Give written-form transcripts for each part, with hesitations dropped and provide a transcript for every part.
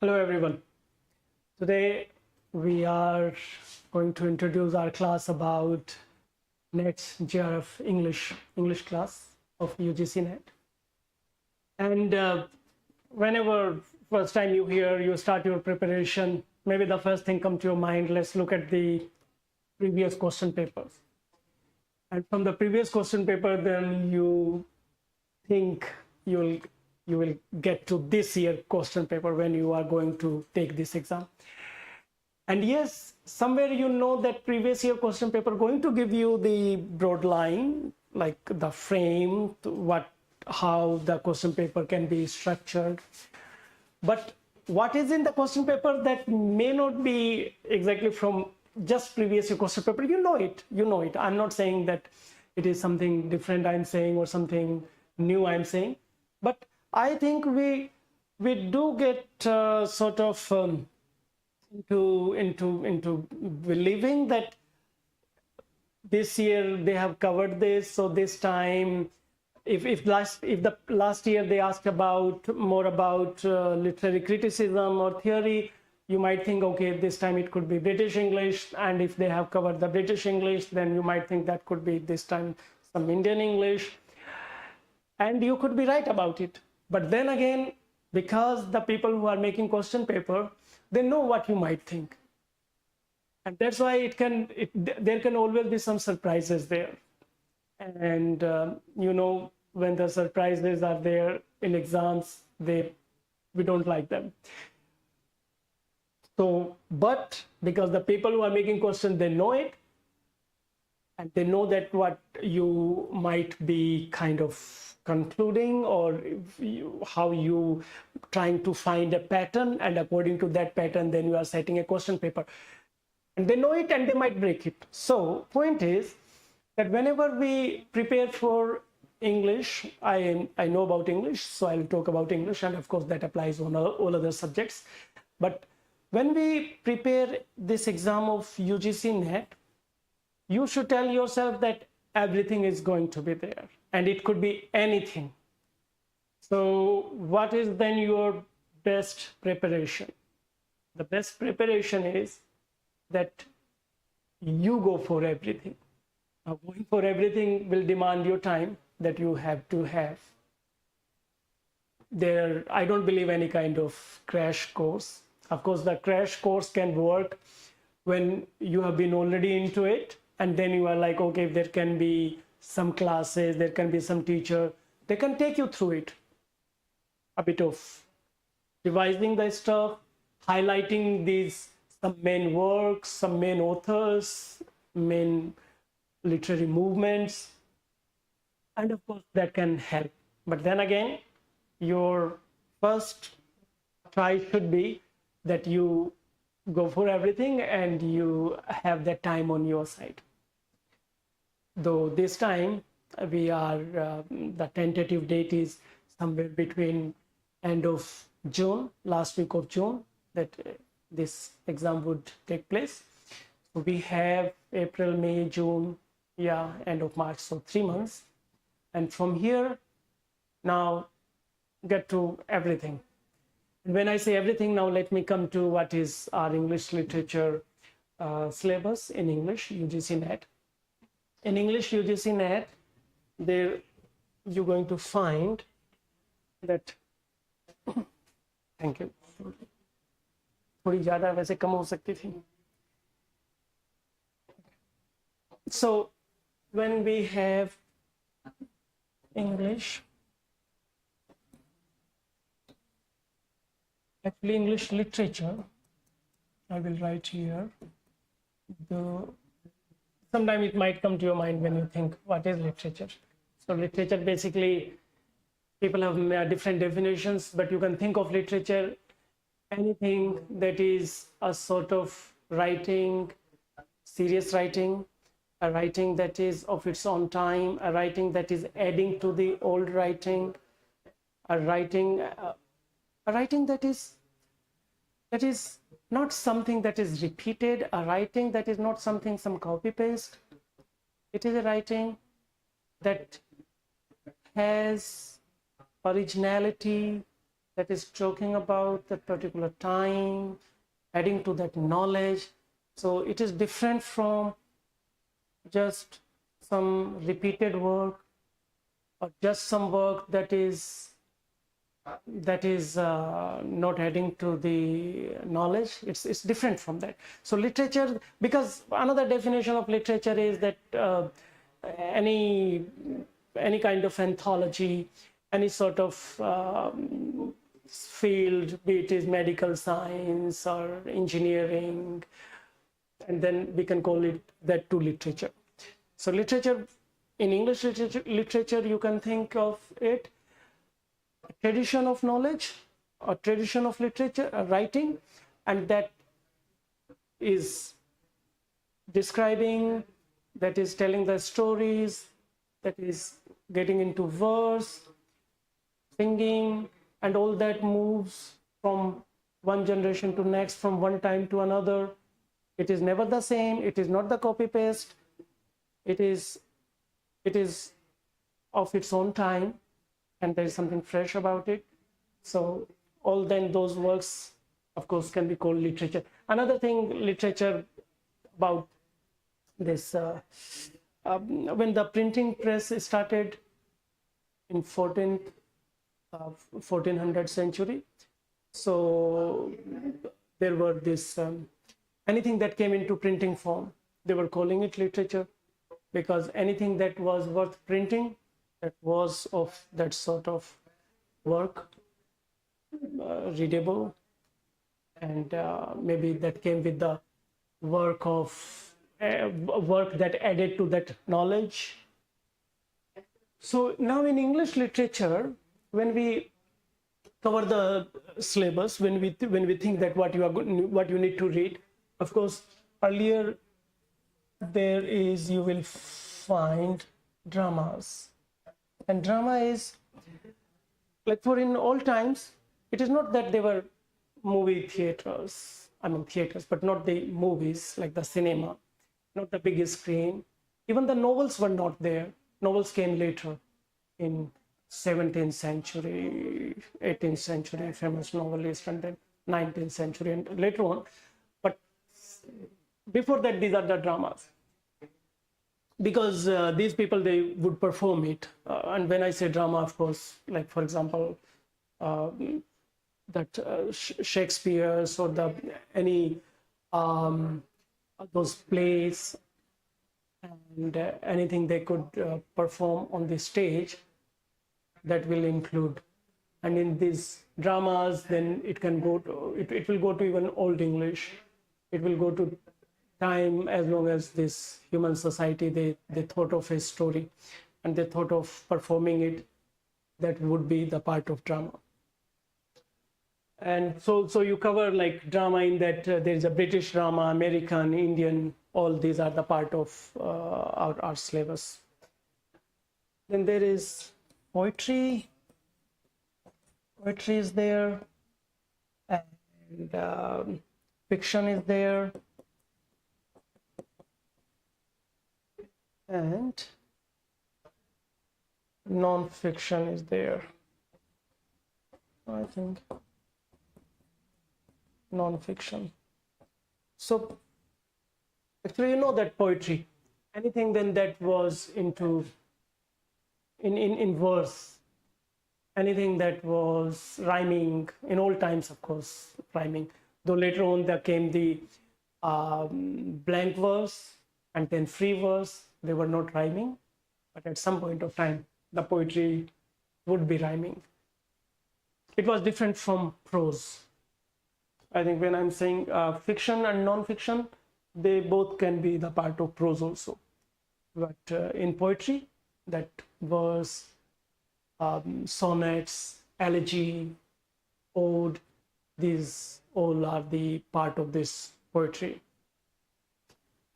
Hello everyone. Today we are going to introduce our class about NET's GRF English class of UGC NET. And whenever first time you start your preparation, maybe the first thing come to your mind, let's look at the previous question papers. And from the previous question paper, then you think you will get to this year question paper when you are going to take this exam. And yes, somewhere you know that previous year question paper going to give you the broad line, like the frame, how the question paper can be structured. But what is in the question paper that may not be exactly from just previous year question paper, you know it. I'm not saying that it is something different I'm saying or something new I'm saying, but I think we do get sort of into believing that this year they have covered this, so this time if the last year they asked more about literary criticism or theory, you might think, okay, this time it could be British English, and if they have covered the British English, then you might think that could be this time some Indian English, and you could be right about it. But then again, because the people who are making question paper, they know what you might think, and that's why there can always be some surprises there. And when the surprises are there in exams, we don't like them. So, but because the people who are making questions, they know it, and they know that what you might be kind of concluding, or how you trying to find a pattern, and according to that pattern then you are setting a question paper, and they know it and they might break it. So point is that whenever we prepare for English, I know about English, so I'll talk about English, and of course that applies on all other subjects. But when we prepare this exam of UGC NET, you should tell yourself that everything is going to be there, and it could be anything. So what is then your best preparation? The best preparation is that you go for everything. Now, going for everything will demand your time that you have to have. I don't believe any kind of crash course. Of course, the crash course can work when you have been already into it, and then you are like, okay, there can be some classes, there can be some teacher, they can take you through it. A bit of revising the stuff, highlighting some main works, some main authors, main literary movements, and of course that can help. But then again, your first try should be that you go for everything and you have that time on your side. Though this time the tentative date is somewhere between end of June, last week of June, that this exam would take place. So we have April, May, June, end of March, so 3 months. And from here, now get to everything. And when I say everything, now let me come to what is our English literature syllabus in English UGC NET. In English UGC NET, there you're going to find that thank you, थोड़ी ज़्यादा वैसे कम हो सकती थी. So when we have English, actually English literature, I will write here. Sometime it might come to your mind when you think, what is literature? So literature, basically, people have different definitions, but you can think of literature, anything that is a sort of writing, serious writing, a writing that is of its own time, a writing that is adding to the old writing, a writing that is not something that is repeated, a writing that is not something some copy paste. It is a writing that has originality, that is talking about that particular time, adding to that knowledge. So it is different from just some repeated work or just some work that is not adding to the knowledge. It's different from that. So literature, because another definition of literature is that any kind of anthology, any sort of field, be it is medical science or engineering, and then we can call it that to literature. So literature, in English literature, you can think of it a tradition of knowledge, a tradition of literature, writing, and that is describing, that is telling the stories, that is getting into verse, singing, and all that moves from one generation to next, from one time to another. It is never the same. It is not the copy paste. It is of its own time, and there is something fresh about it. So all then those works, of course, can be called literature. Another thing, literature about this, when the printing press started in 1400 century, so there were this anything that came into printing form, they were calling it literature, because anything that was worth printing, that was of that sort of work, readable, and maybe that came with the work that added to that knowledge. So now in English literature, when we cover the syllabus, when we think that what you need to read, of course, earlier you will find dramas, and drama is like, for in old times, it is not that they were movie theaters, theaters, but not the movies like the cinema, not the biggest screen. Even the novels were not there. Novels came later in 17th century, 18th century, famous novelist, and then 19th century and later on. But before that, these are the dramas, because these people, they would perform it. And when I say drama, of course, like for example, that Shakespeare's or any those plays, and anything they could perform on the stage, that will include. And in these dramas, then it can go to, it will go to even Old English. It will go to time as long as this human society, they thought of a story and they thought of performing it, that would be the part of drama. And so you cover like drama in that there is a British drama, American, Indian, all these are the part of our syllabus. Then there is poetry. Poetry is there, and fiction is there, and non-fiction is there. I think non-fiction. So actually, you know that poetry, anything then that was into in verse, anything that was rhyming, in old times, of course, rhyming, though later on there came the blank verse and then free verse. They were not rhyming, but at some point of time the poetry would be rhyming. It was different from prose. I think when I'm saying fiction and non-fiction, they both can be the part of prose also. But in poetry, that verse, sonnets, elegy, ode, these all are the part of this poetry.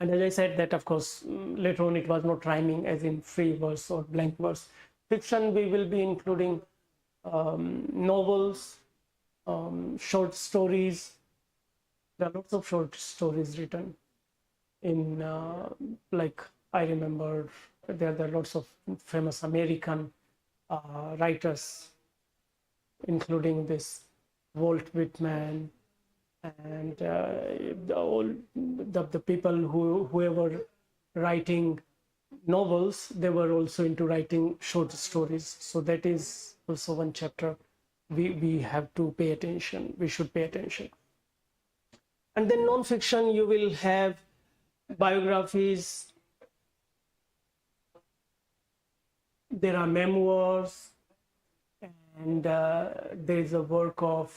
And as I said that, of course, later on it was not rhyming as in free verse or blank verse. Fiction, we will be including novels, short stories. There are lots of short stories written in, like I remember, there are lots of famous American writers including this Walt Whitman and the people who were writing novels, they were also into writing short stories. So that is also one chapter we have to pay attention. We should pay attention. And then non-fiction, you will have biographies. There are memoirs, and there is a work of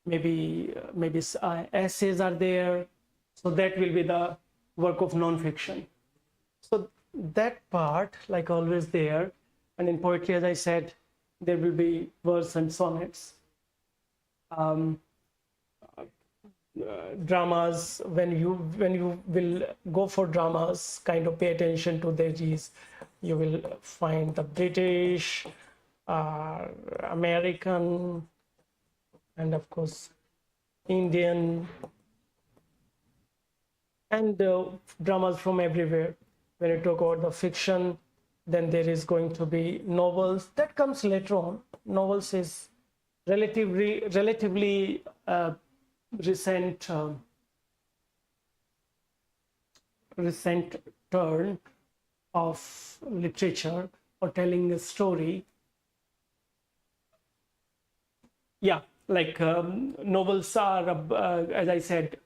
maybe essays are there. So that will be the work of non-fiction. So that part, like always there, and in poetry, as I said, there will be verse and sonnets. Dramas, when you will go for dramas, kind of pay attention to these. You will find the British, American, and of course Indian, and dramas from everywhere. When you talk about the fiction, then there is going to be novels. That comes later on. Novels is relatively recent turn of literature or telling a story. Yeah, like novels are, as I said,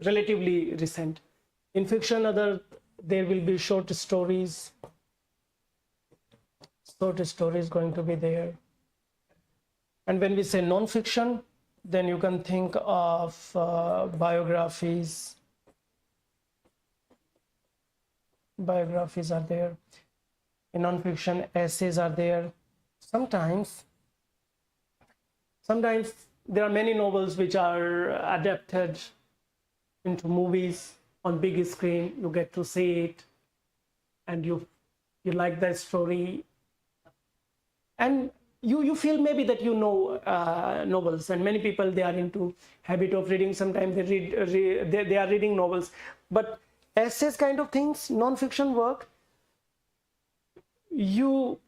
relatively recent. In fiction, there will be short stories. Short stories going to be there. And when we say non-fiction, then you can think of biographies. Biographies are there. In non-fiction, essays are there. Sometimes there are many novels which are adapted into movies on big screen. You get to see it, and you like that story, and you feel maybe that novels, and many people, they are into habit of reading. Sometimes they are reading novels, but essays kind of things, non-fiction work, you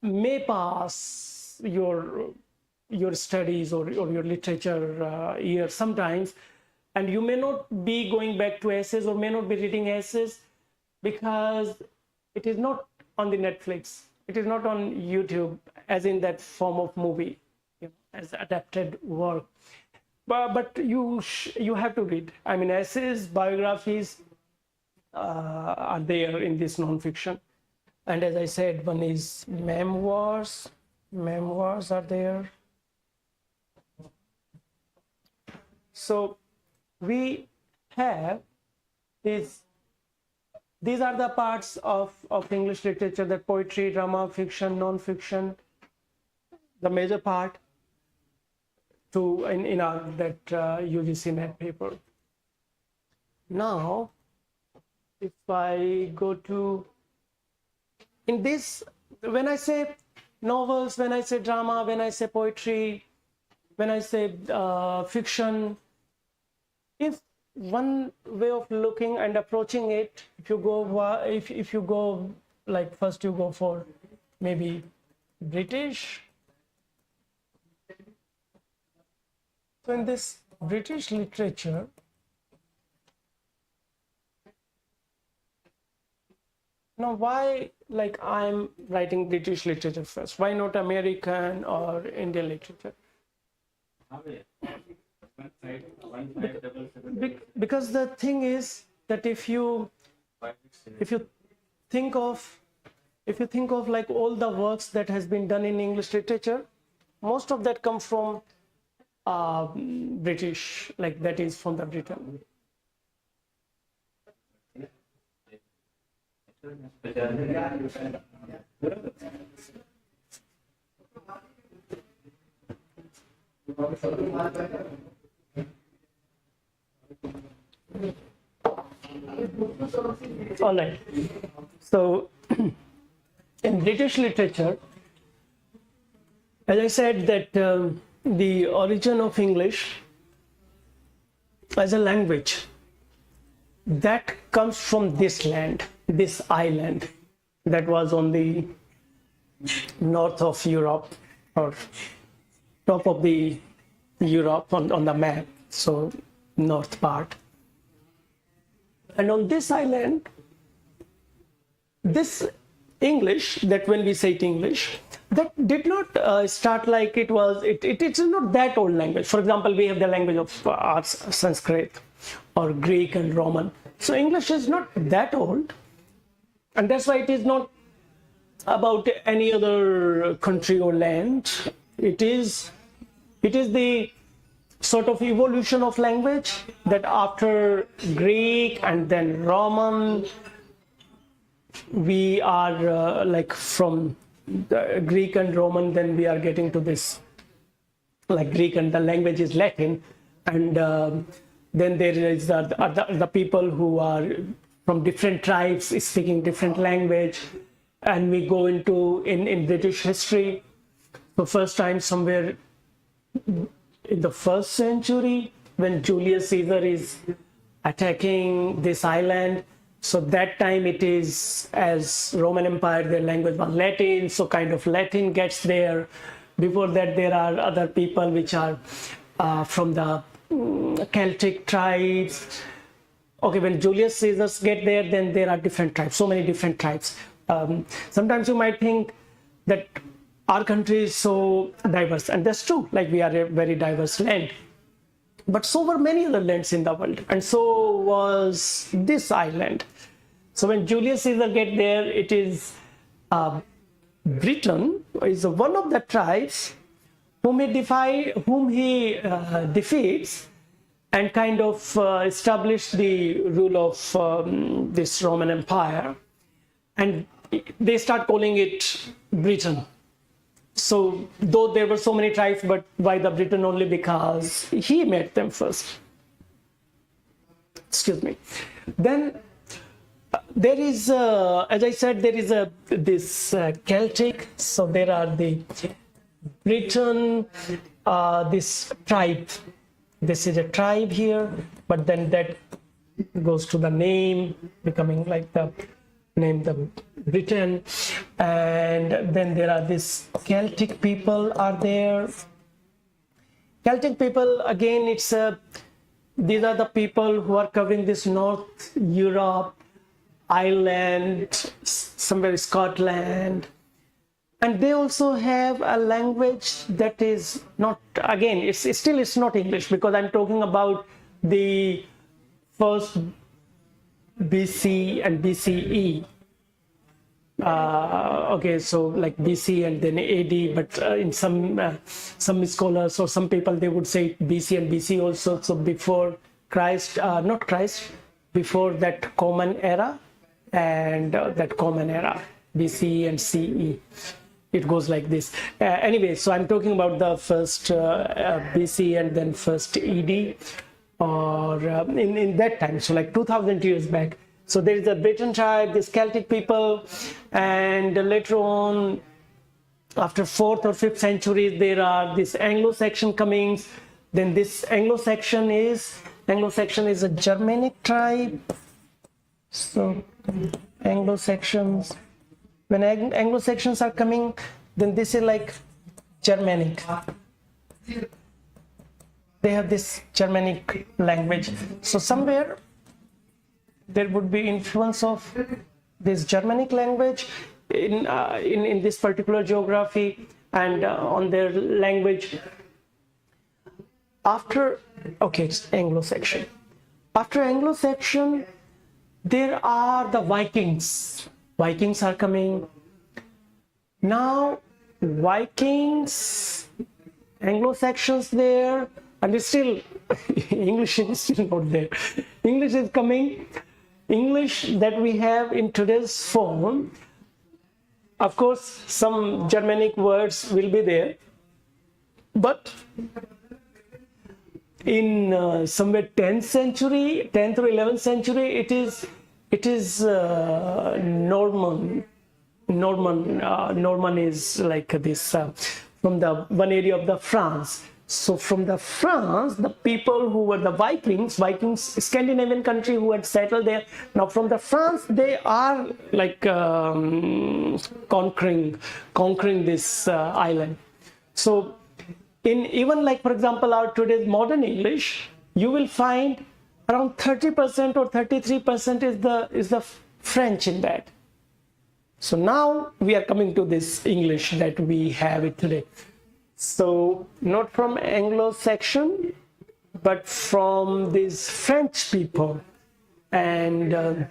may pass your studies or your literature year sometimes, and you may not be going back to essays or may not be reading essays because it is not on the Netflix, it is not on YouTube as in that form of movie, as adapted work. But you have to read. I mean, essays, biographies are there in this non-fiction. And as I said, one is memoirs. Memoirs are there. So we have these are the parts of English literature, that poetry, drama, fiction, non-fiction, the major part in our that UGC NET paper. Now, if I go to in this, when I say novels, when I say drama, when I say poetry, when I say fiction, if one way of looking and approaching it, if you go like first you go for maybe British. So in this British literature, now why, like, I'm writing British literature first? Why not American or Indian literature? Because the thing is that if you think of like all the works that has been done in English literature, most of that come from British, like that is from the Britain. All right. So in British literature, as I said, that the origin of English as a language, that comes from this land, this island that was on the north of Europe, or top of the Europe on the map, so north part. And on this island, this English, that when we say it English, that did not start like it was, it's not that old language. For example, we have the language of arts, Sanskrit or Greek and Roman. So English is not that old, and that's why it is not about any other country or land. It is the sort of evolution of language that after Greek and then Roman, we are like from the Greek and Roman, then we are getting to this like Greek, and the language is Latin, and then there is the people who are from different tribes speaking different language, and we go into in British history. So first time somewhere in the 1st century when Julius Caesar is attacking this island. So that time it is, as Roman Empire, their language was Latin, so kind of Latin gets there. Before that, there are other people which are from the Celtic tribes. Okay, when Julius Caesar get there, then there are different tribes, so many different tribes. Sometimes you might think that our country is so diverse, and that's true, like we are a very diverse land. But so were many other lands in the world, and so was this island. So when Julius Caesar get there, it is Britain is one of the tribes whom he defeats, and kind of established the rule of this Roman Empire, and they start calling it Britain. So though there were so many tribes, but why the Britain only? Because he met them first. Excuse me. Then there is, as I said, there is this Celtic. So there are the Britain, this tribe. This is a tribe here, but then that goes to the name, becoming like the name the Britain. And then there are these Celtic people are there. Celtic people, again, it's these are the people who are covering this North Europe, Ireland, somewhere Scotland, and they also have a language that is not, again, it's not English, because I'm talking about the first BC and BCE. Okay, so like BC and then AD, but in some scholars or some people, they would say BC and BC also. So before Christ, not Christ, before that common era, and that common era, BC and CE. It goes like this. Anyway, so I'm talking about the first BC and then first ED, or in that time, so like 2000 years back. So there is a Britain tribe, this Celtic people, and later on, after 4th or 5th century, there are this Anglo-Saxon comings. Then this Anglo-Saxon is a Germanic tribe. So Anglo-Saxons, when Anglo-Saxons are coming, then this is like Germanic. They have this Germanic language. So somewhere there would be influence of this Germanic language in this particular geography and on their language. After, okay, it's Anglo-Saxon. After Anglo-Saxon, there are the Vikings. Vikings are coming. Now, Vikings, Anglo-Saxons there, and it's still, English is still not there. English is coming. English that we have in today's form, of course, some Germanic words will be there, but in somewhere 10th century, 10th or 11th century, it is Norman. Norman is like this from the one area of the France. So from the France, the people who were the Vikings, Scandinavian country who had settled there. Now from the France, they are like conquering this island. So in even like, for example, our today's modern English, you will find around 30% or 33% is the French in that. So now we are coming to this English that we have it today. So not from Anglo-Saxon, but from these French people. And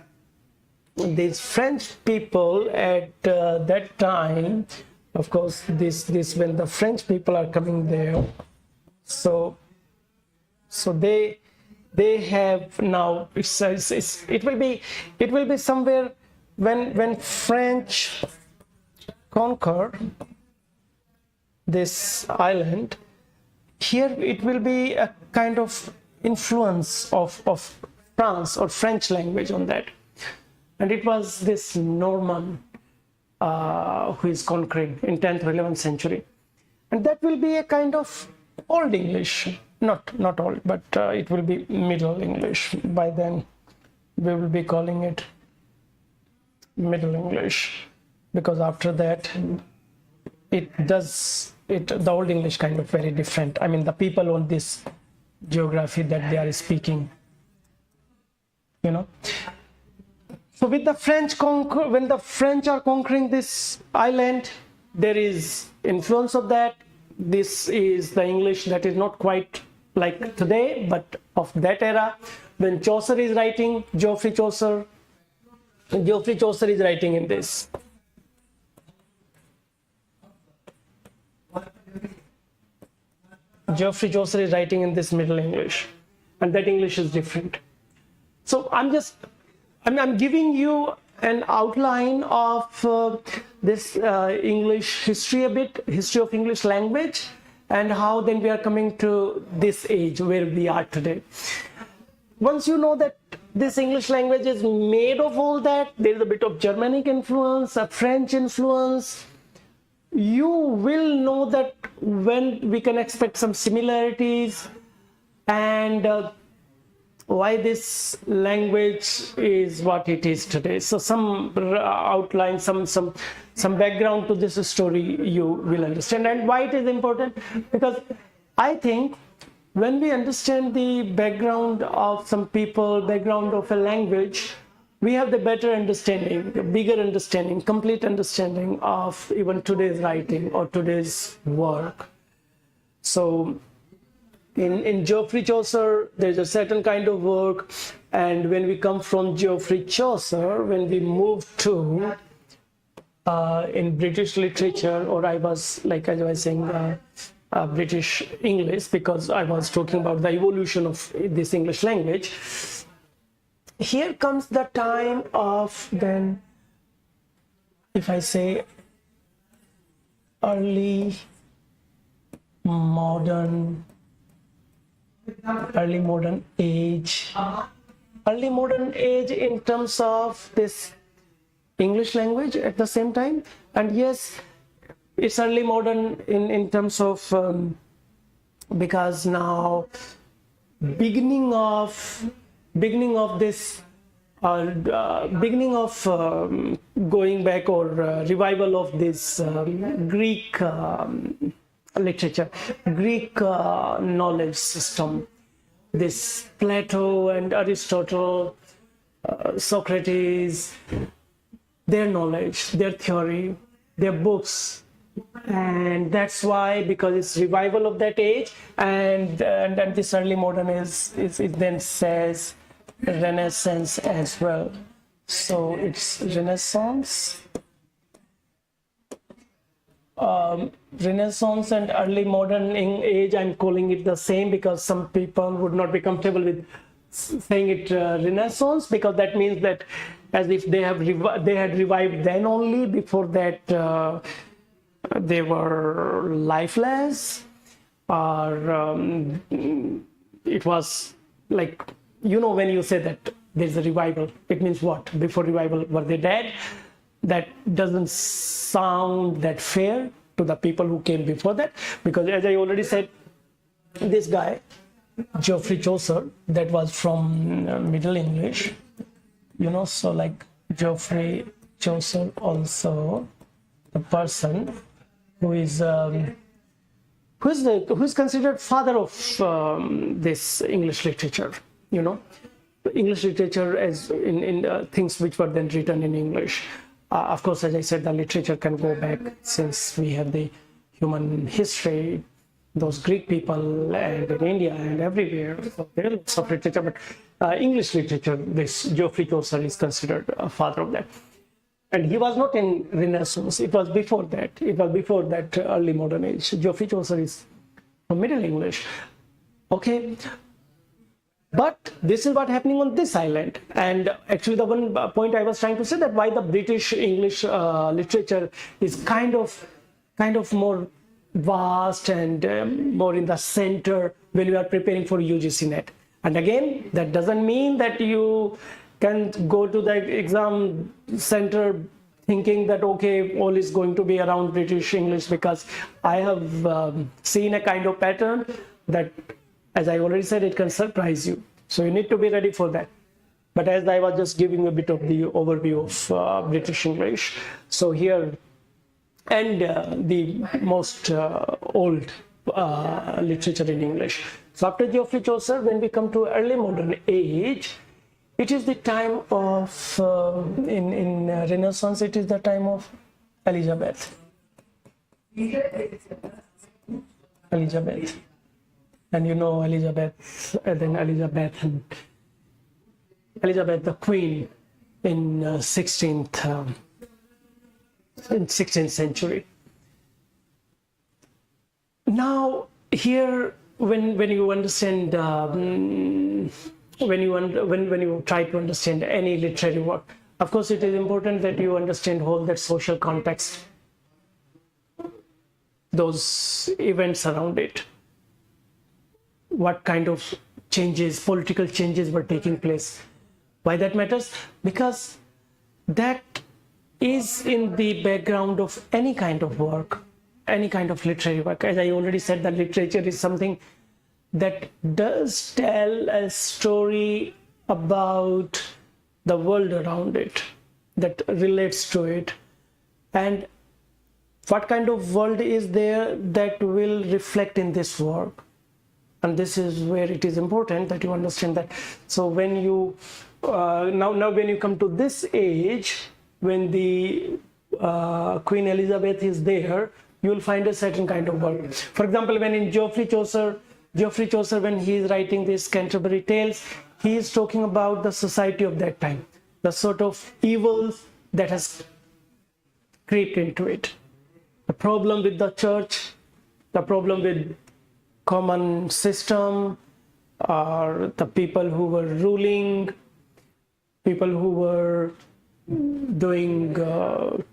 these French people at that time, of course, this when the French people are coming there, so they have now, it will be somewhere when French conquer this island. Here it will be a kind of influence of France or French language on that, and it was this Norman who is conquering in 10th or 11th century, and that will be a kind of Old English, not old, but it will be Middle English. By then we will be calling it Middle English, because after that the Old English kind of very different. I mean, the people on this geography that they are speaking, you know. So with the French when the French are conquering this island, there is influence of that. This is the English that is not quite like today, but of that era. When Chaucer is writing, Geoffrey Chaucer is writing in this. Geoffrey Chaucer is writing in this Middle English, and that English is different. So I'm giving you an outline of this English history a bit, history of English language, and how then we are coming to this age where we are today. Once you know that this English language is made of all that, there is a bit of Germanic influence, a French influence, you will know that when we can expect some similarities, and why this language is what it is today. So some outline, some background to this story you will understand. And why it is important, because I think when we understand the background of some people, background of a language, we have the better understanding, the bigger understanding, complete understanding of even today's writing or today's work. So in Geoffrey Chaucer, there's a certain kind of work, and when we come from Geoffrey Chaucer, when we move to in British literature, or I was, like as I was saying, British English, because I was talking about the evolution of this English language. Here comes the time of then, if I say early modern age. Early modern age in terms of this English language at the same time. And yes, it's early modern in terms of because now beginning of this beginning of going back, or revival of this Greek literature, Greek knowledge system, this Plato and Aristotle, Socrates, their knowledge, their theory, their books. And that's why, because it's revival of that age, and this early modern is it then says Renaissance as well. So it's Renaissance. Renaissance and early modern age, I'm calling it the same, because some people would not be comfortable with saying it Renaissance, because that means that as if they had revived then only. Before that they were lifeless, or it was like, you know, when you say that there's a revival, it means what? Before revival, were they dead? That doesn't sound that fair to the people who came before that, because as I already said, this guy Geoffrey Chaucer, that was from Middle English, you know. So like Geoffrey Chaucer, also the person who is who's considered father of this English literature, you know, English literature as in things which were then written in English. Of course, as I said, the literature can go back since we have the human history, those Greek people, and in India and everywhere. So there are lots of literature, but English literature, this Geoffrey Chaucer is considered a father of that. And he was not in Renaissance. It was before that. It was before that early modern age. Geoffrey Chaucer is from Middle English. Okay. But this is what happening on this island. And actually the one point I was trying to say, that why the British English literature is kind of more vast and more in the center when you are preparing for UGC net. And again, that doesn't mean that you can go to the exam center thinking that, okay, all is going to be around British English, because I have seen a kind of pattern that, as I already said, it can surprise you. So you need to be ready for that. But as I was just giving a bit of the overview of British English, so here, and the most old literature in English. So after Geoffrey Chaucer, when we come to early modern age, it is the time of, in Renaissance, it is the time of Elizabeth. Elizabeth. And you know Elizabeth, and then Elizabeth the Queen in 16th century. Now here, when you understand, when you try to understand any literary work, of course it is important that you understand whole that social context, those events around it, what kind of changes, political changes were taking place. Why that matters? Because that is in the background of any kind of work, any kind of literary work. As I already said, that literature is something that does tell a story about the world around it, that relates to it, and what kind of world is there that will reflect in this work. And this is where it is important that you understand that. So when you now when you come to this age, when the Queen Elizabeth is there, you will find a certain kind of work. For example, when in Geoffrey Chaucer, when he is writing these Canterbury Tales, he is talking about the society of that time, the sort of evils that has crept into it, the problem with the church, the problem with common system, or the people who were ruling, people who were doing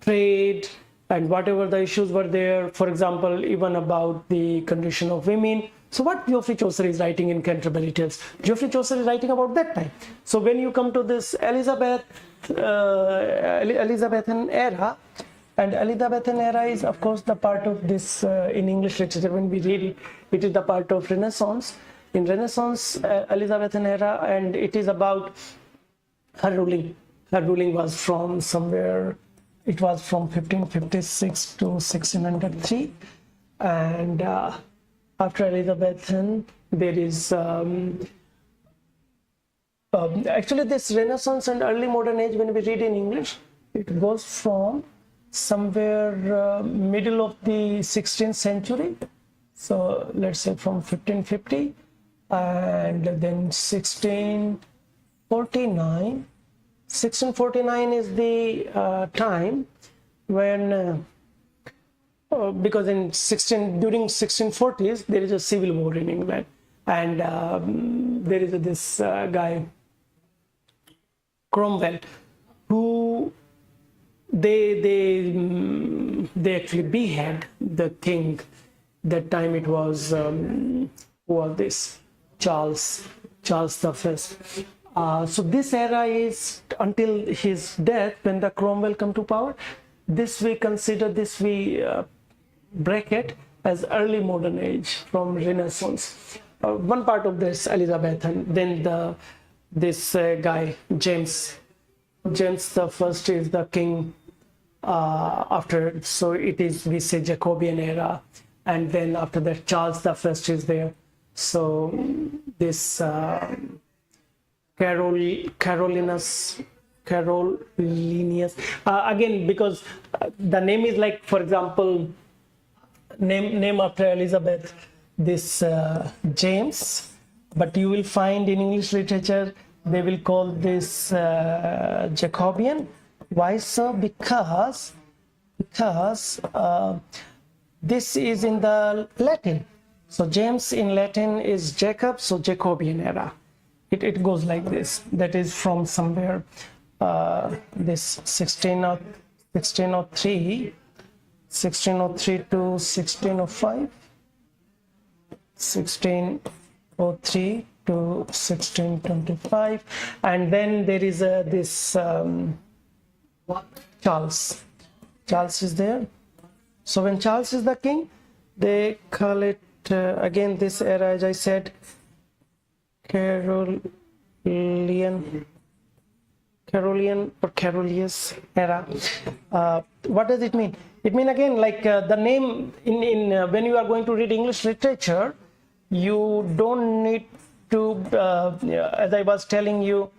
trade, and whatever the issues were there. For example, even about the condition of women. So what Geoffrey Chaucer is writing in Canterbury Tales, Geoffrey Chaucer is writing about that time. So when you come to this Elizabethan era, and Elizabethan era is of course the part of this in English literature, when we read it, it is the part of Renaissance. In Renaissance, Elizabethan era, and it is about her ruling. Her ruling was from somewhere, it was from 1556 to 1603, and after Elizabethan, there is actually this Renaissance and early modern age, when we read in English, it goes from somewhere middle of the 16th century. So let's say from 1550, and then 1649. 1649 is the time when, because during 1640s there is a civil war in England, and there is this guy Cromwell, who they actually behead the king. That time it was who was this? Charles the First. So this era is until his death, when the Cromwell come to power. This we consider, this we bracket as early modern age from Renaissance. One part of this Elizabethan, then this guy James the First is the king after. So it is, we say, Jacobean era. and then after that Charles the First is there. So this Carolinus, again, because the name is like, for example, name after Elizabeth, this James, but you will find in English literature they will call this Jacobean. Why so? Because this is in the Latin. So James in Latin is Jacob, so Jacobean era. It goes like this. That is from somewhere this 1603 to 1605, 1603 to 1625, and then there is this Charles is there. So when Charles is the king, they call it again this era, as I said, Carolean or Carolius era. What does it mean? It means again like the name in when you are going to read English literature, you don't need to, as I was telling you,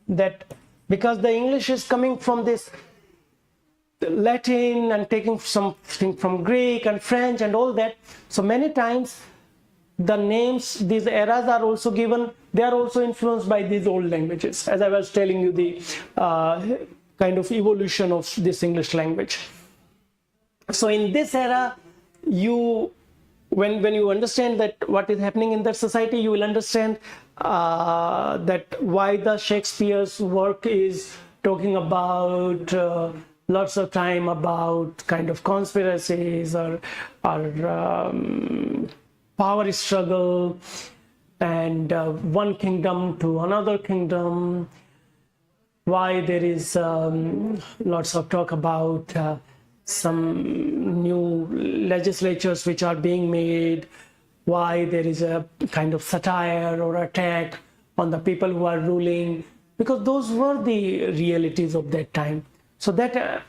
that because the English is coming from this Latin and taking something from Greek and French and all that, so many times the names, these eras are also given, they are also influenced by these old languages, as I was telling you, the kind of evolution of this English language. So in this era, when you understand that what is happening in that society, you will understand that why the Shakespeare's work is talking about lots of time about kind of conspiracies or power struggle and one kingdom to another kingdom, why there is lots of talk about some new legislatures which are being made, why there is a kind of satire or attack on the people who are ruling, because those were the realities of that time. So that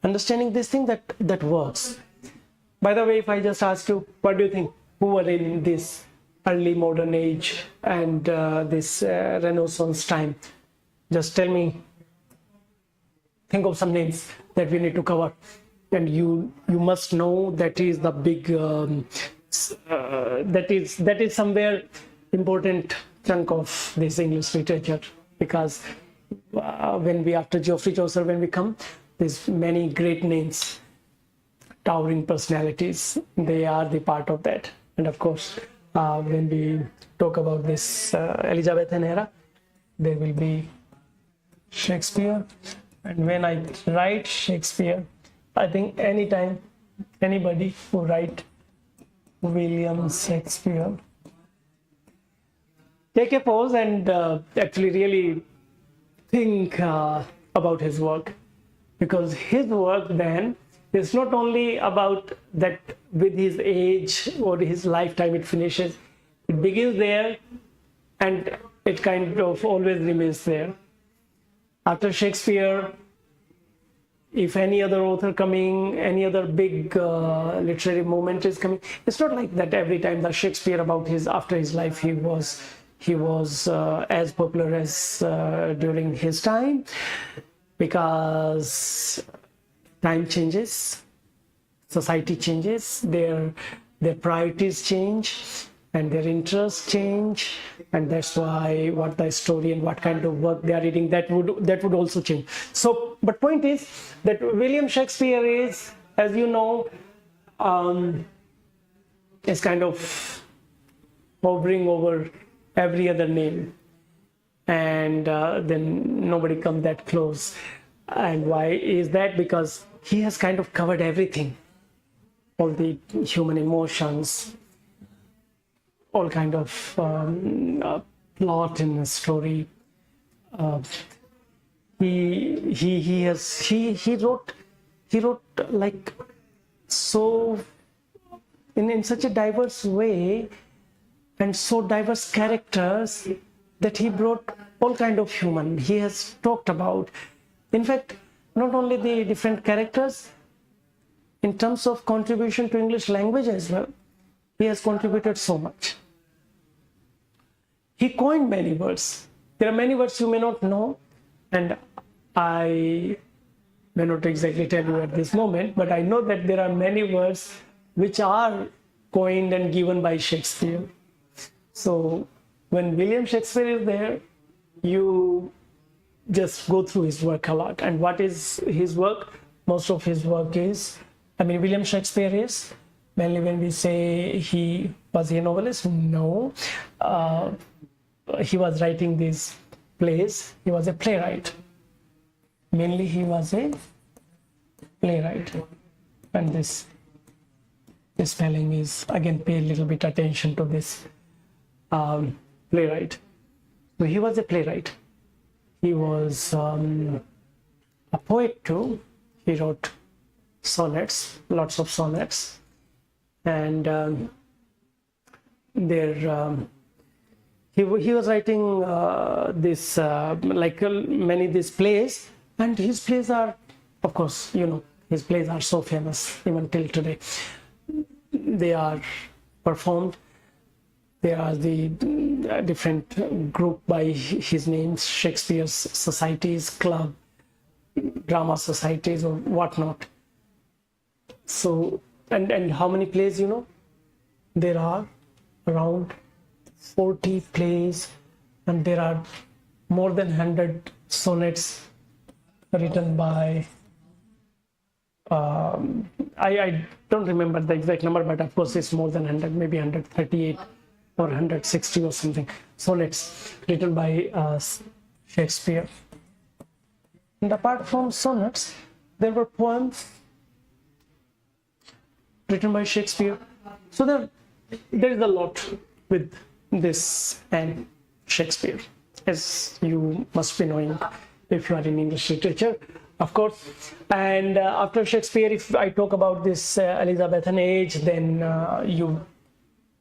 understanding this thing, that works. By the way, if I just ask you, what do you think, who were in this early modern age and this Renaissance time? Just tell me, think of some names that we need to cover, and you must know that is the big that is somewhere important chunk of this English literature, because when we, after Geoffrey Chaucer, when we come, there's many great names, towering personalities, they are the part of that. And of course, when we talk about this Elizabethan era, there will be Shakespeare. And when I write Shakespeare, I think anytime anybody who write William Shakespeare, take a pause and actually really think about his work, because his work then is not only about that with his age or his lifetime it finishes, it begins there and it kind of always remains there. After Shakespeare, if any other author coming, any other big literary movement is coming, it's not like that every time that Shakespeare about his, after his life, he was as popular as during his time, because time changes, society changes, their priorities change and their interests change, and that's why what the historian, what kind of work they are reading, that would also change. So, but point is that William Shakespeare is, as you know, is kind of hovering over every other name, and then nobody comes that close. And why is that? Because he has kind of covered everything, all the human emotions, all kind of plot in a story. He wrote like so in such a diverse way and so diverse characters that he brought all kind of human. He has talked about, in fact, not only the different characters, in terms of contribution to English language as well. He has contributed so much. He coined many words. There are many words you may not know, and I may not exactly tell you at this moment, but I know that there are many words which are coined and given by Shakespeare. So when William Shakespeare is there, you just go through his work a lot. And what is his work? Most of his work is, William Shakespeare is, mainly when we say was he a novelist? No. He was writing these plays. He was a playwright. Mainly he was a playwright. And this spelling is, again, pay a little bit attention to this playwright. So he was a playwright. He was a poet too. He wrote sonnets, lots of sonnets. And he was writing many these plays, and his plays are, of course, his plays are so famous even till today. They are performed. There are the different group by his names, Shakespeare's societies, club, drama societies, or whatnot. So, and how many plays, There are around 40 plays, and there are more than 100 sonnets written by, I don't remember the exact number, but of course it's more than 100, maybe 138 or 160 or something, sonnets written by Shakespeare. And apart from sonnets, there were poems written by Shakespeare. So there is a lot with this and Shakespeare, as you must be knowing if you are in English literature, of course. And after Shakespeare, if I talk about this Elizabethan age, then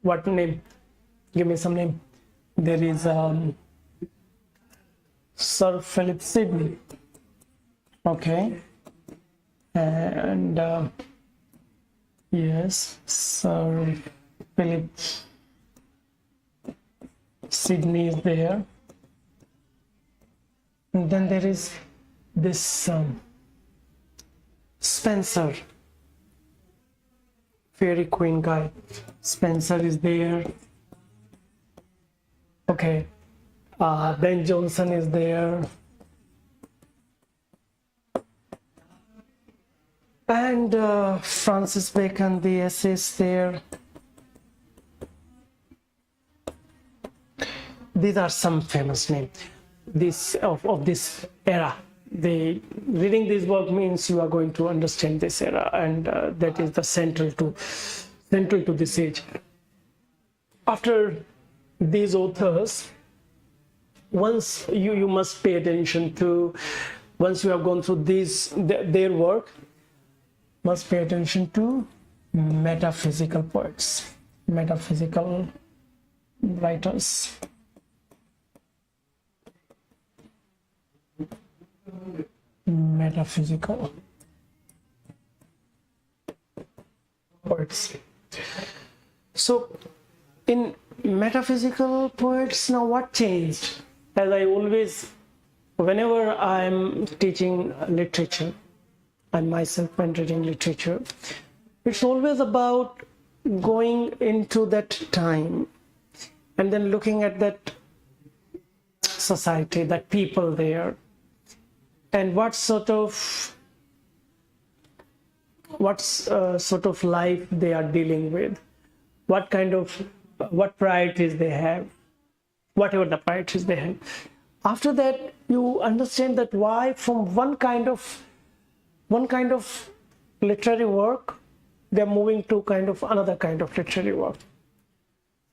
what name? Give me some name. There is Sir Philip Sidney. Okay. And yes, Sir Philip Sidney is there. And then there is this Spenser, Fairy Queen guy. Spenser is there. Okay. Ben Jonson is there. And Francis Bacon, the essays there. These are some famous names of this era. Reading this work means you are going to understand this era, and that is the central to this age. After these authors, once you must pay attention to, once you have gone through their work, must pay attention to metaphysical poets, metaphysical writers. Metaphysical poets. So in metaphysical poets, now what changed? As I always, whenever I'm teaching literature, and myself when reading literature, it's always about going into that time and then looking at that society, that people there, and what sort of life they are dealing with, what priorities they have, whatever the priorities they have. After that, you understand that why from one kind of literary work they're moving to another kind of literary work.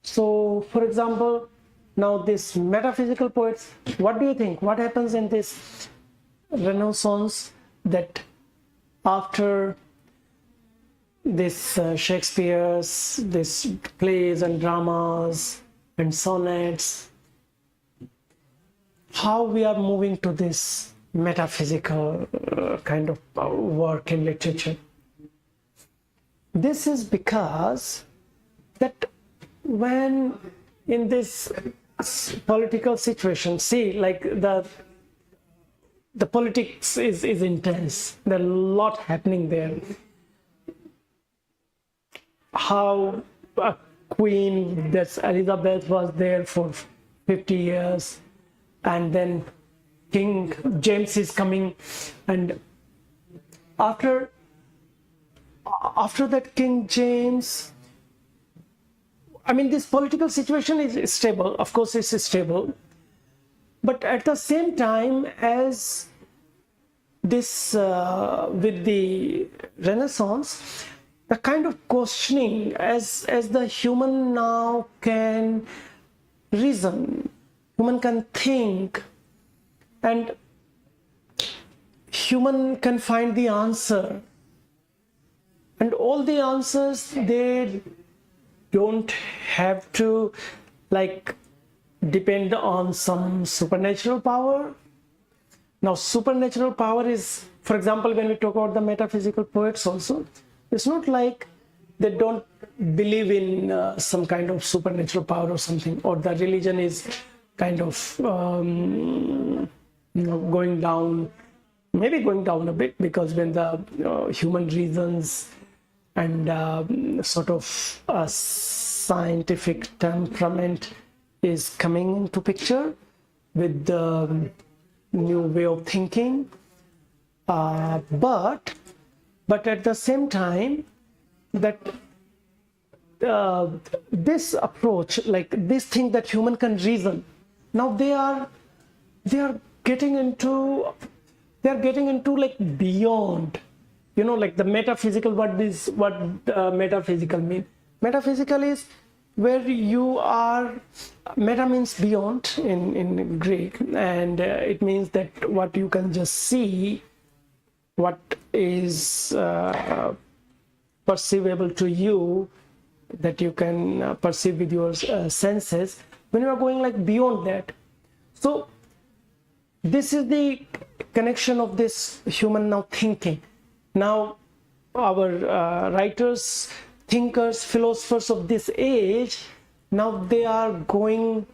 So, for example, now this metaphysical poets, what do you think? What happens in this Renaissance, that after this Shakespeare's, this plays and dramas and sonnets, how we are moving to this metaphysical kind of work in literature? This is because that when in this political situation, see, like the politics is intense. There's a lot happening there. How a queen, that's Elizabeth, was there for 50 years, and then King James is coming, and after that King James, I mean, this political situation is stable. Of course, it's stable. But at the same time, as this, with the Renaissance, the kind of questioning, as the human now can reason, human can think, and human can find the answer. And all the answers, they don't have to like depend on some supernatural power. Now, supernatural power is, for example, when we talk about the metaphysical poets also, it's not like they don't believe in some kind of supernatural power or something, or the religion is kind of going down, maybe going down a bit, because when the human reasons and sort of a scientific temperament is coming into picture with the new way of thinking, but at the same time, that this approach, like this thing that human can reason, now they are getting into like beyond, like the metaphysical. What metaphysical mean? Metaphysical is where you are, meta means beyond in Greek, and it means that what you can just see, what is perceivable to you, that you can perceive with your senses, when you are going like beyond that. So this is the connection of this human now thinking. Now our writers, thinkers, philosophers of this age, now they are going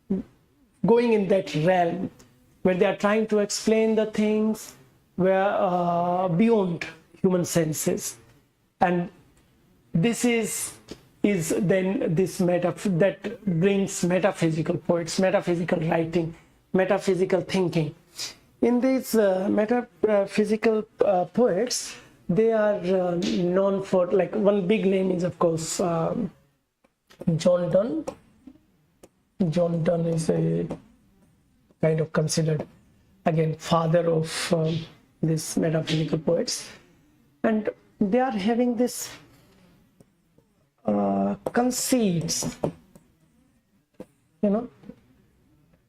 in that realm where they are trying to explain the things where beyond human senses. And this is then this that brings metaphysical poets, metaphysical writing, metaphysical thinking. In these metaphysical poets, they are known for, like, one big name is of course John Donne. John Donne is a kind of considered again father of these metaphysical poets, and they are having this conceits.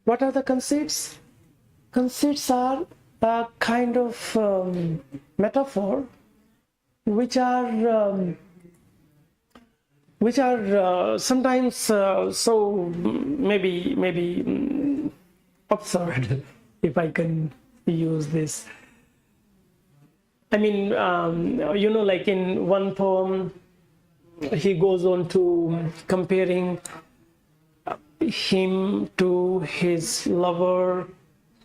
What are the conceits? Conceits are a kind of metaphor which are sometimes so maybe absurd, if I can use this. I mean, like in one poem, he goes on to comparing him to his lover,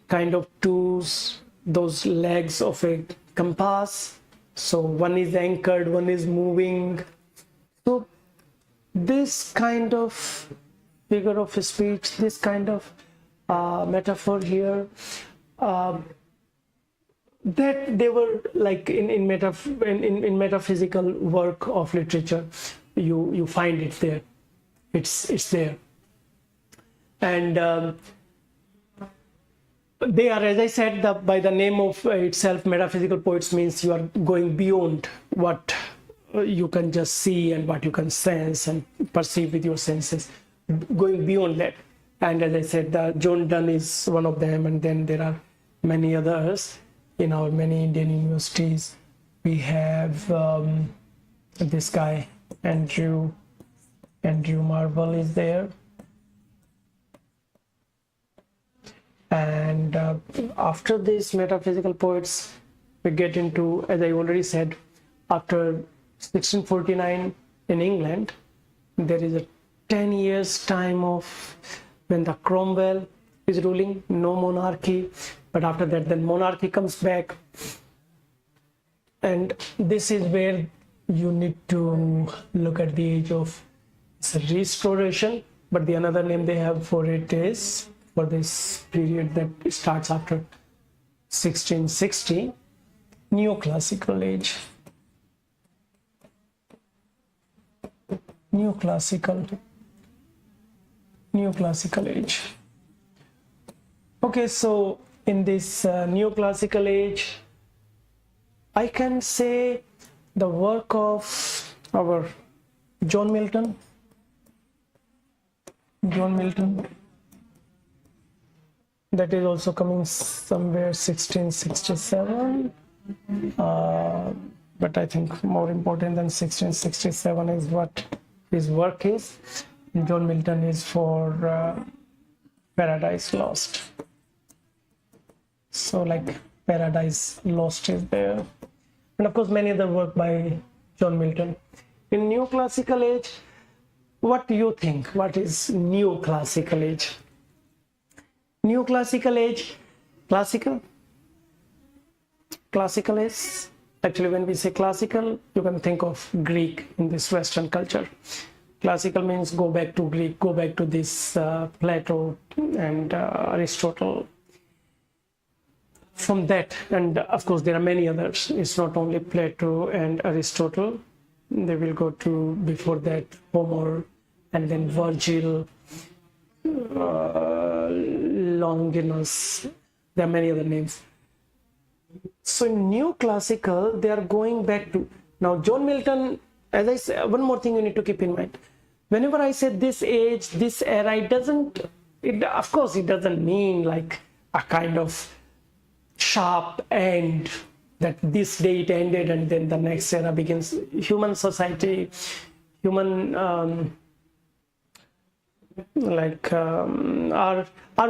kind of those legs of a compass. So one is anchored, one is moving. So this kind of figure of speech, this kind of metaphor here, that they were like in metaphysical work of literature, you find it there. It's there, and they are, as I said, by the name of itself, metaphysical poets means you are going beyond what you can just see and what you can sense and perceive with your senses, going beyond that. And as I said, John Donne is one of them, and then there are many others. In our many Indian universities, we have this guy, Andrew Marvell is there. And after these metaphysical poets, we get into, as I already said, after 1649 in England, there is a 10 years time of when the Cromwell is ruling, no monarchy, but after that then monarchy comes back, and this is where you need to look at the age of restoration, but the another name they have for it is, for this period that starts after 1660, neoclassical age. Neoclassical age. Okay, so in this neoclassical age, I can say the work of our John Milton, that is also coming somewhere 1667, but I think more important than 1667 is what his work is. John Milton is for Paradise Lost. So like Paradise Lost is there, and of course many other work by John Milton. In neoclassical age, what do you think? What is neoclassical age? Neoclassical age, classical is actually, when we say classical, you can think of Greek in this Western culture. Classical means go back to Greek, go back to this Plato and Aristotle. From that, and of course there are many others, it's not only Plato and Aristotle, they will go to before that Homer, and then Virgil, Longinus, there are many other names. So in neoclassical, they are going back to, now John Milton, as I say, one more thing you need to keep in mind. Whenever I say this age, this era, of course it doesn't mean like a kind of sharp end, that this date ended and then the next era begins. Human society, our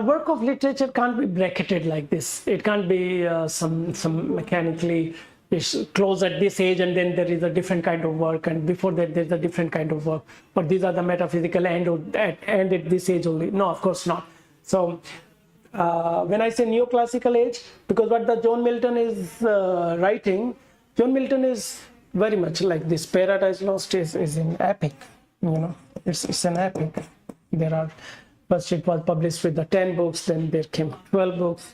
work of literature can't be bracketed like this. It can't be some mechanically close at this age and then there is a different kind of work, and before that there's a different kind of work, but these are the metaphysical end at this age only. No, of course not. So when I say neoclassical age, because what the John Milton is writing, John Milton is very much like this. Paradise Lost is an epic, it's an epic. There are, first it was published with the 10 books, then there came 12 books,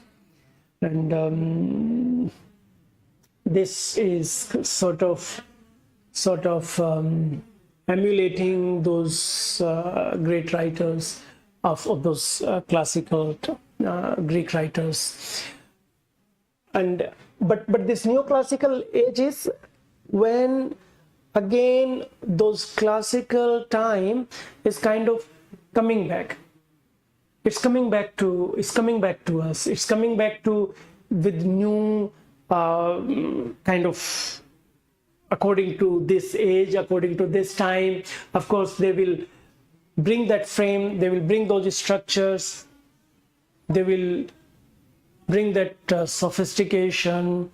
and this is sort of emulating those great writers of those classical Greek writers. And but this neoclassical age is when again those classical time is kind of coming back. It's coming back to us. It's coming back to with new kind of, according to this age, according to this time. Of course, they will bring that frame. They will bring those structures. They will bring that sophistication,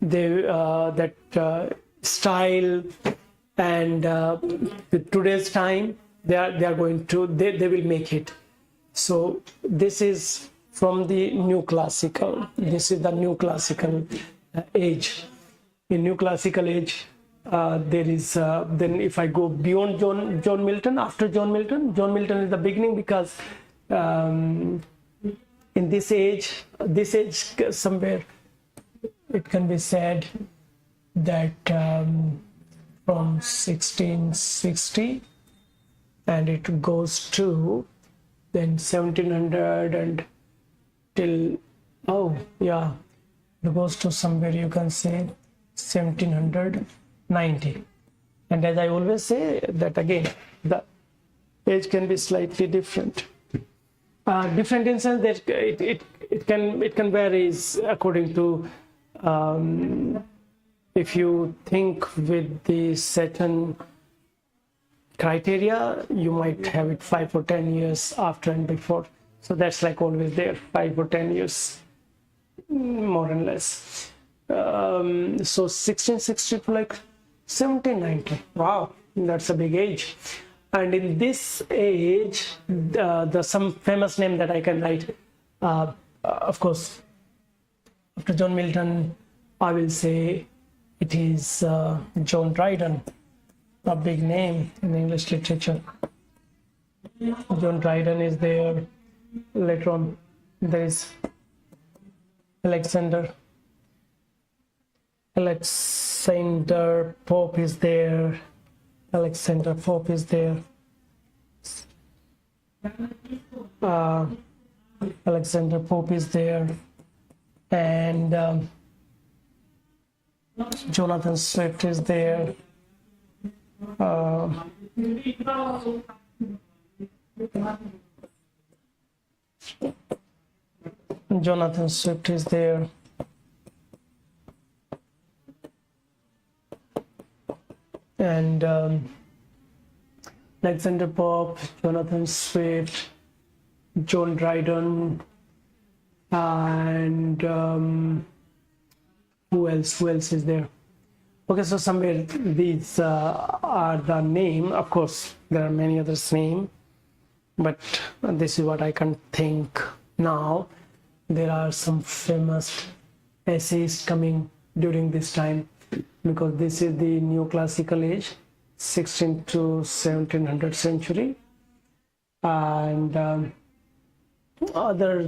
that style, and with today's time, they will make it. So this is from the new classical. This is the new classical age. In new classical age, there is then if I go beyond John Milton, after John Milton is the beginning, because in this age somewhere it can be said that from 1660 and it goes to then 1700 and till, it goes to somewhere you can say 1790. And as I always say, that again the age can be slightly different. Different in sense that it can vary according to if you think with the certain criteria, you might have it 5 or 10 years after and before. So that's like always there, 5 or 10 years, more and less. So 1660 to like 1790. Wow, that's a big age. And in this age, the some famous name that I can write, of course, after John Milton, I will say it is John Dryden, a big name in English literature. John Dryden is there. Later on, there is Alexander Pope is there. Alexander Pope is there. Alexander Pope is there, and Jonathan Swift is there. Jonathan Swift is there. And Alexander Pope, Jonathan Swift, John Dryden, and who else is there? Okay, so somewhere these are the name. Of course, there are many others name, but this is what I can think now. There are some famous essayists coming during this time, because this is the neoclassical age, 16th to 1700th century, and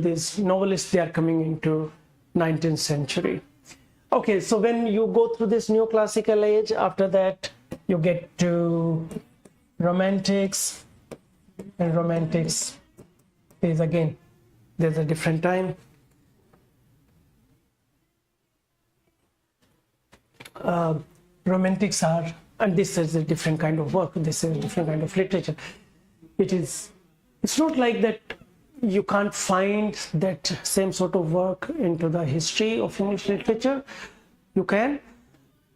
these novelists, they are coming into 19th century. Okay, so when you go through this neoclassical age, after that you get to romantics, and romantics is again, there's a different time. Romantics are, and this is a different kind of work, this is a different kind of literature. It's not like that you can't find that same sort of work into the history of English literature. You can,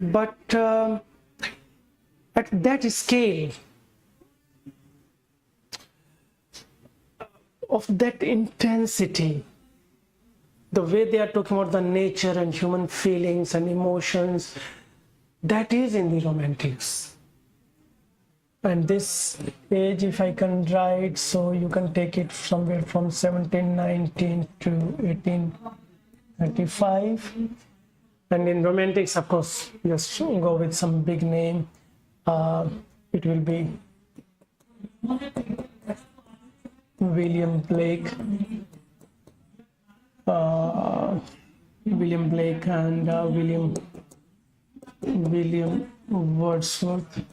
but at that scale, of that intensity, the way they are talking about the nature and human feelings and emotions, that is in the romantics. And this age, if I can write, so you can take it somewhere from 1719 to 1835. And in romantics, of course, just go with some big name. It will be William Blake. William Blake and William Wordsworth.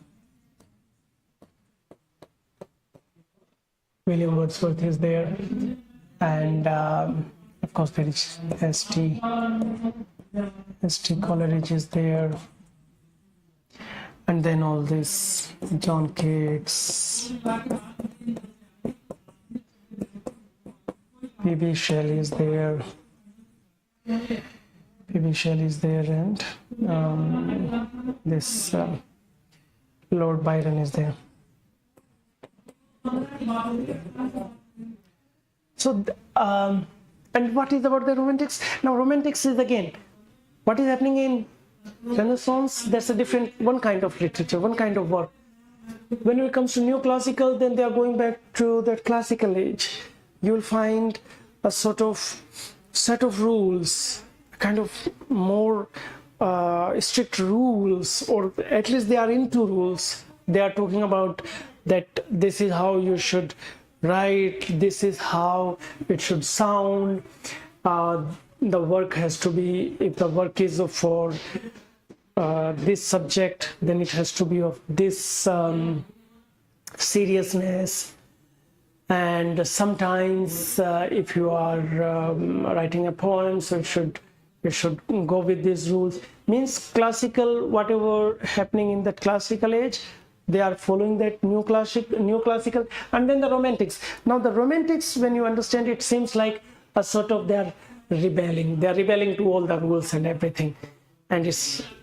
William Wordsworth is there, and of course there is S.T. Coleridge is there, and then all this John Keats, P.B. Shelley is there. P.B. Shelley is there, and this Lord Byron is there. So, and what is about the romantics? Now, romantics is again, what is happening in Renaissance? That's a different, one kind of literature, one kind of work. When it comes to neoclassical, then they are going back to that classical age. You will find a sort of set of rules, kind of more strict rules, or at least they are into rules. They are talking about that this is how you should write, this is how it should sound. The work has to be, if the work is for this subject, then it has to be of this seriousness. And sometimes if you are writing a poem, so it should go with these rules. Means classical, whatever happening in that classical age, they are following that neoclassical. And then the romantics. Now the romantics, when you understand, it seems like a sort of, they are rebelling to all the rules and everything. And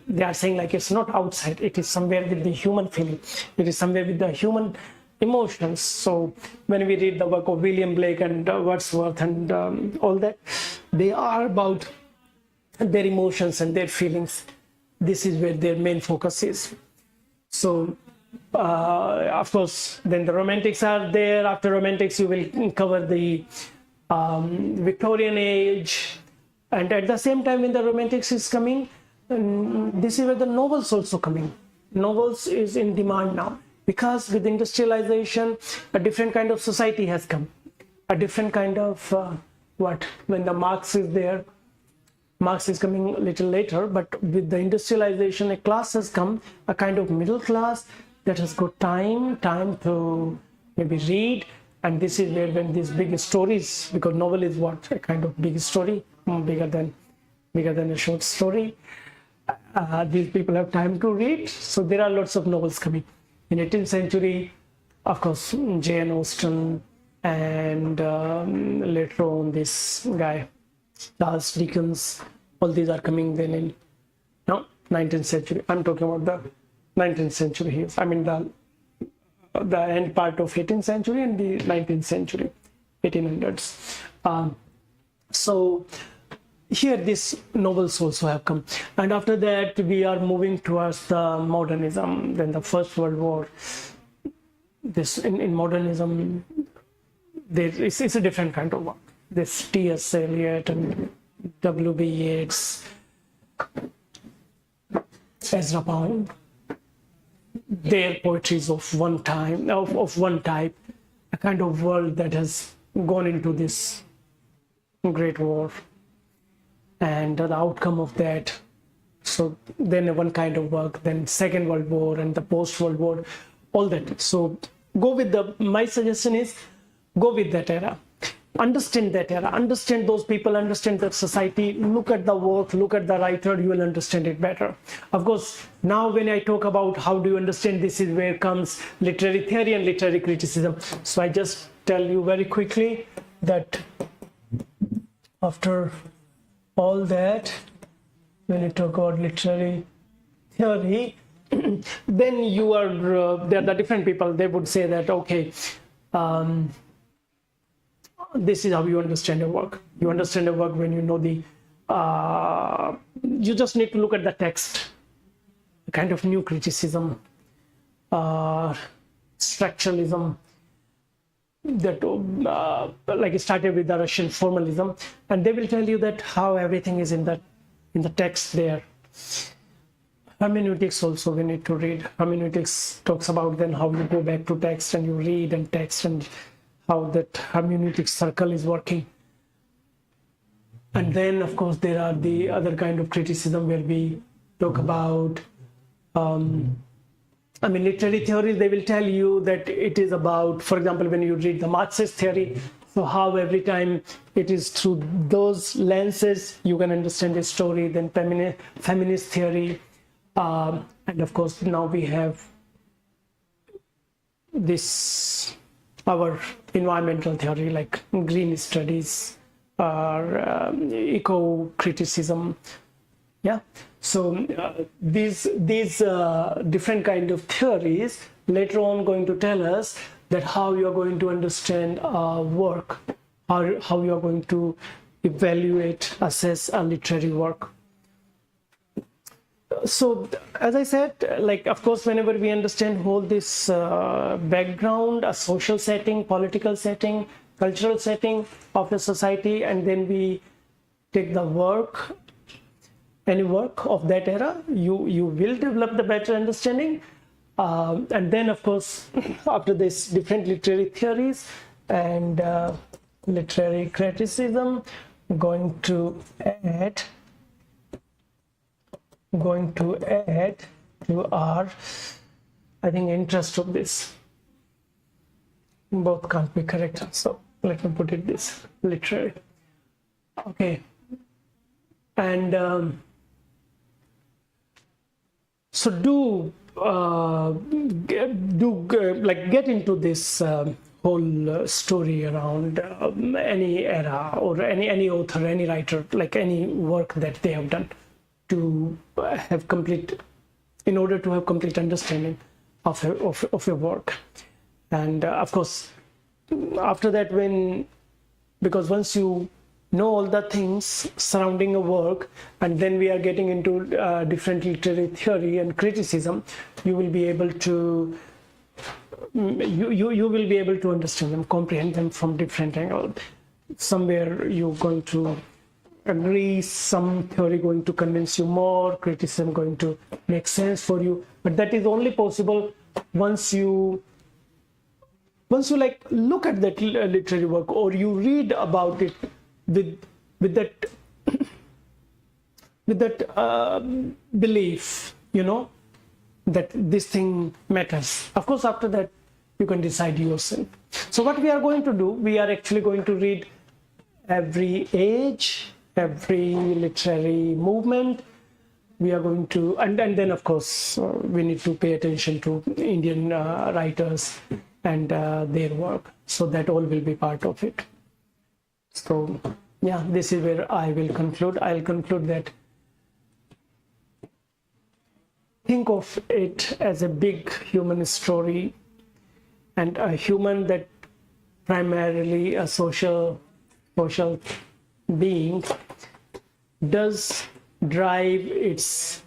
they are saying like it's not outside, it is somewhere with the human feeling, it is somewhere with the human emotions. So when we read the work of William Blake and Wordsworth and all that, they are about their emotions and their feelings. This is where their main focus is. So Of course, then the romantics are there. After romantics, you will cover the Victorian age, and at the same time when the romantics is coming, this is where the novels also coming. Novels is in demand now, because with industrialization a different kind of society has come, a different kind of when the Marx is there. Marx is coming a little later, but with the industrialization a class has come, a kind of middle class that has got time to maybe read. And this is where when these big stories, because novel is what, a kind of big story, bigger than a short story, these people have time to read. So there are lots of novels coming in 18th century. Of course, Jane Austen, and later on this guy Charles Dickens. All these are coming then in 19th century. I'm talking about the 19th century here. I mean the end part of 18th century and the 19th century, 1800s. So here these novels also have come, and after that we are moving towards the modernism. Then the First World War. This in modernism, it's a different kind of work. This T.S. Eliot and W.B. Yeats, Ezra Pound, their poetries of one time, of one type, a kind of world that has gone into this great war, and the outcome of that. So then one kind of work, then Second World War and the post-World War, all that. So go with my suggestion is go with that era. Understand that era, understand those people, understand that society, look at the work, look at the writer, you will understand it better. Of course, now when I talk about how do you understand, this is where comes literary theory and literary criticism. So I just tell you very quickly that after all that, when you talk about literary theory, then you are, there are the different people, they would say that, okay, this is how you understand a work. You understand a work when you know you just need to look at the text, a kind of new criticism, structuralism, that like it started with the Russian formalism, and they will tell you that how everything is in the text there. Hermeneutics also we need to read. Hermeneutics talks about then how you go back to text and you read and text and how that hermeneutic circle is working. And then of course there are the other kind of criticism where we talk about literary theories. They will tell you that it is about, for example, when you read the Marxist theory, so how every time it is through those lenses you can understand the story. Then feminist theory, and of course now we have this our environmental theory like green studies or eco-criticism. Yeah, so these different kind of theories later on going to tell us that how you are going to understand work, how you are going to evaluate, assess a literary work. So as I said, like of course whenever we understand all this background, a social setting, political setting, cultural setting of a society, and then we take the work, any work of that era, you will develop the better understanding. And then of course after this different literary theories and literary criticism, going to add to our, I think, interest of this. Both can't be correct, so let me put it this, literary. Okay, and so get into this whole story around any era or any author, any writer, like any work that they have done, to have complete, in order to have complete understanding of your work. And of course after that, because once you know all the things surrounding a work, and then we are getting into different literary theory and criticism, you will be able to you will be able to understand them, comprehend them from different angles. Somewhere you're going to agree, some theory going to convince you more, criticism going to make sense for you, but that is only possible once you like look at that literary work, or you read about it with that belief, that this thing matters. Of course, after that you can decide yourself. So what we are going to do, we are actually going to read every age, every literary movement. We are going to, and then of course we need to pay attention to Indian writers and their work. So that all will be part of it. So yeah, this is where I will conclude. I'll conclude that think of it as a big human story, and a human that primarily a social being does drive its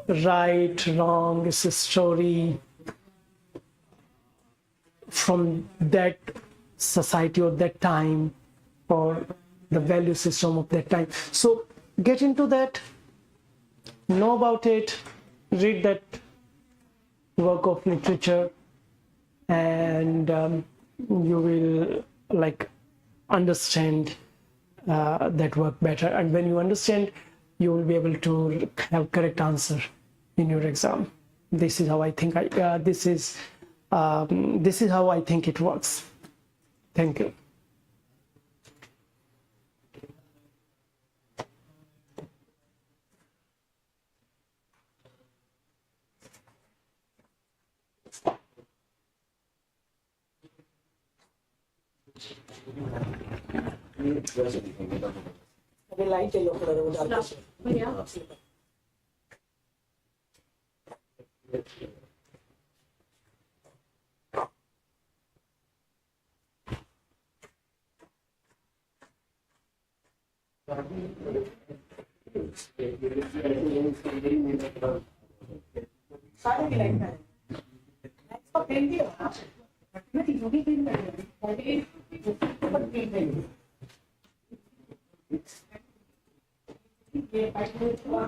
right, wrong, its story from that society or that time, or the value system of that time. So get into that, know about it, read that work of literature, and you will like understand that work better. And when you understand, you will be able to have correct answer in your exam. This is how I think this is how I think it works. Thank you.